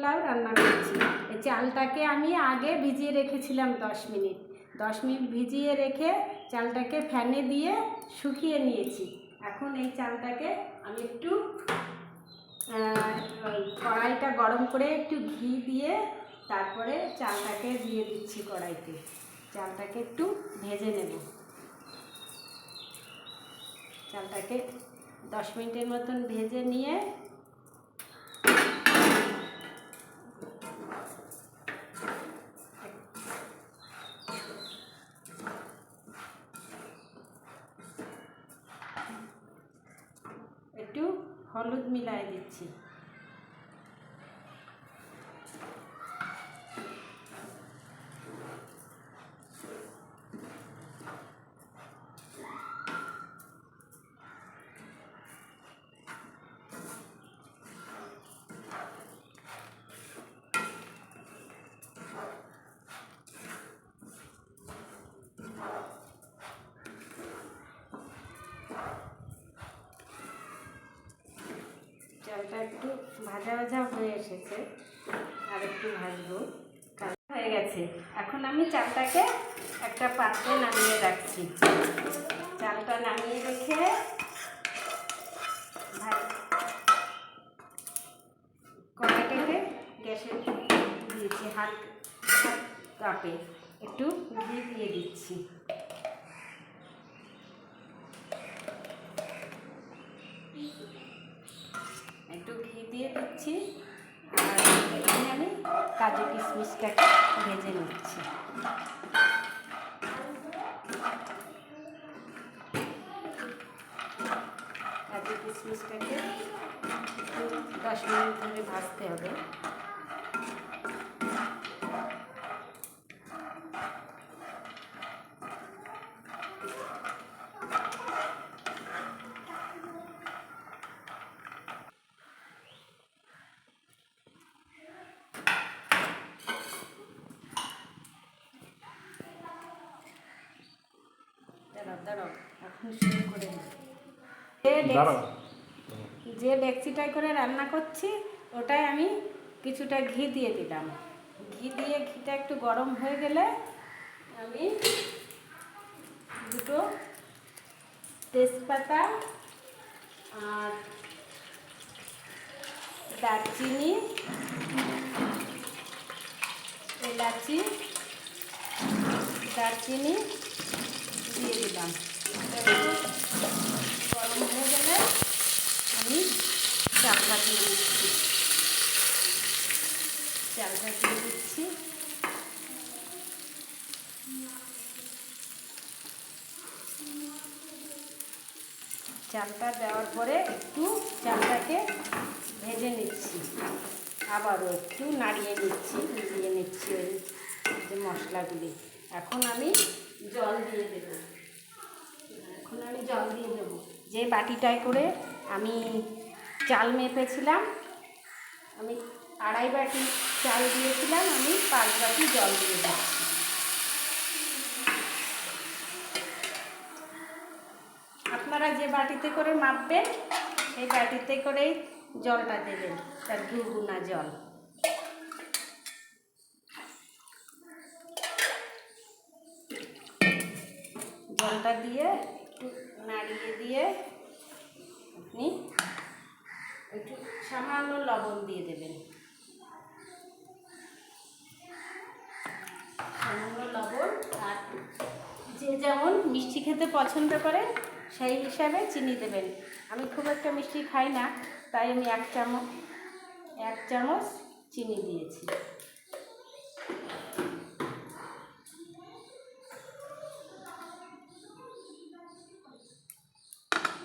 পোলাও রান্না করছি। এই চালটাকে আমি আগে ভিজিয়ে রেখেছিলাম 10 মিনিট। 10 মিনিট ভিজিয়ে রেখে চালটাকে ফ্যানে দিয়ে শুকিয়ে নিয়েছি। এখন এই চালটাকে আমি একটু কড়াইটা গরম করে একটু ঘি দিয়ে তারপরে চালটাকে দিয়ে দিচ্ছি কড়াইতে। চালটাকে একটু ভেজে নেব। চালটাকে 10 মিনিটের মতন ভেজে নিয়ে একটু হলুদ মিলাই দিচ্ছি। চালটা একটু ভাজা ভাজা হয়ে এসেছে, আর একটু ভাজবো। হয়ে গেছে। এখন আমি চালটাকে একটা পাত্রে নামিয়ে রাখছি। চালটা নামিয়ে রেখে কড়াইটাকে গ্যাসে দিয়েছি, হাত কাপে একটু ঘি দিয়ে দিচ্ছি। একটু ঘি দিয়ে দিচ্ছি, আর এখানে আমি কাজু কিশমিশটাকে ভেজে নিচ্ছি। কাজু কিশমিশটাকে 10 মিনিট ধরে ভাজতে হবে। দাঁড়াও, এখন শুরু করে যে ডেকচিটায় করে রান্না করছি ওটায় আমি কিছুটা ঘি দিয়ে দিলাম। ঘি দিয়ে ঘিটা একটু গরম হয়ে গেলে আমি দুটো তেজপাতা আর দারচিনি, এলাচি, দারচিনি দিয়ে দিলাম। গরম হয়ে গেলে আমি চালটা দিয়ে দিচ্ছি। চালটা দিয়ে দিচ্ছি। চালটা দেওয়ার পরে একটু চালটাকে ভেজে নিচ্ছি, আবারও একটু নাড়িয়ে নিচ্ছি, মিলিয়ে নিচ্ছি ওই যে মশলাগুলি। এখন আমি জল দিয়ে দেবো। যে বাটিটায় করে আমি চাল মেপেছিলাম, আমি 2.5 বাটি চাল দিয়েছিলাম, আমি 5 বাটি জল দিয়ে দিচ্ছি। আপনারা যে বাটিতে করে মাপবেন সেই বাটিতে করেই জলটা দেবেন, তার 2 গুণা জল। জলটা দিয়ে একটু নাড়িয়ে দিয়ে আপনি একটু সামান্য লবণ দিয়ে দেবেন। সামান্য লবণ, আর যে যেমন মিষ্টি খেতে পছন্দ করে সেই হিসাবে চিনি দেবেন। আমি খুব একটা মিষ্টি খাই না, তাই আমি 1 চামচ চিনি দিয়েছি।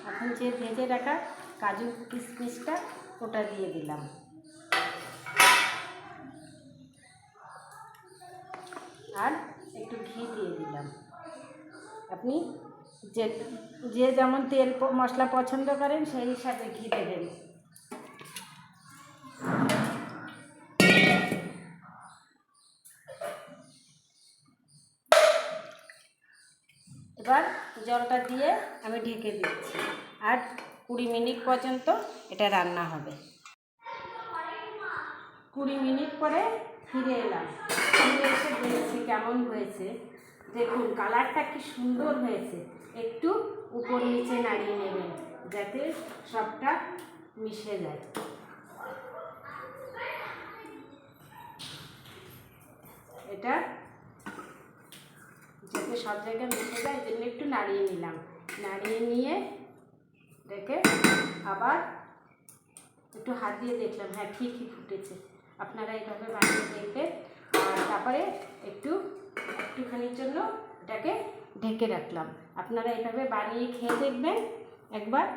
এখন যে ভেজে রাখা কাজু কিশমিশটা ওটা দিয়ে দিলাম। আর একটু ঘি দিয়ে দিলাম। আপনি যে যেমন তেল মশলা পছন্দ করেন সেই হিসাবে ঘি দেবেন। এবার জলটা দিয়ে আমি ঢেকে দিচ্ছি, আর 20 মিনিট পর্যন্ত এটা রান্না হবে। 20 মিনিট পরে ফিরে এলাম। ফিরে এসে দেখছি কেমন হয়েছে। দেখুন কালারটা কি সুন্দর হয়েছে। একটু উপর নিচে নাড়িয়ে নেবেন যাতে সবটা মিশে যায়। এটা যাতে সব জায়গায় মিশে যায় জন্য একটু নাড়িয়ে নিলাম। নাড়িয়ে নিয়ে রেখে আবার একটু হাত দিয়ে দেখলাম, হ্যাঁ ঠিকই ফুটেছে। আপনারা এইভাবে বানিয়ে দেখবেন। আর তারপরে একটুখানির জন্য এটাকে ঢেকে রাখলাম। আপনারা এইভাবে বানিয়ে খেয়ে দেখবেন একবার।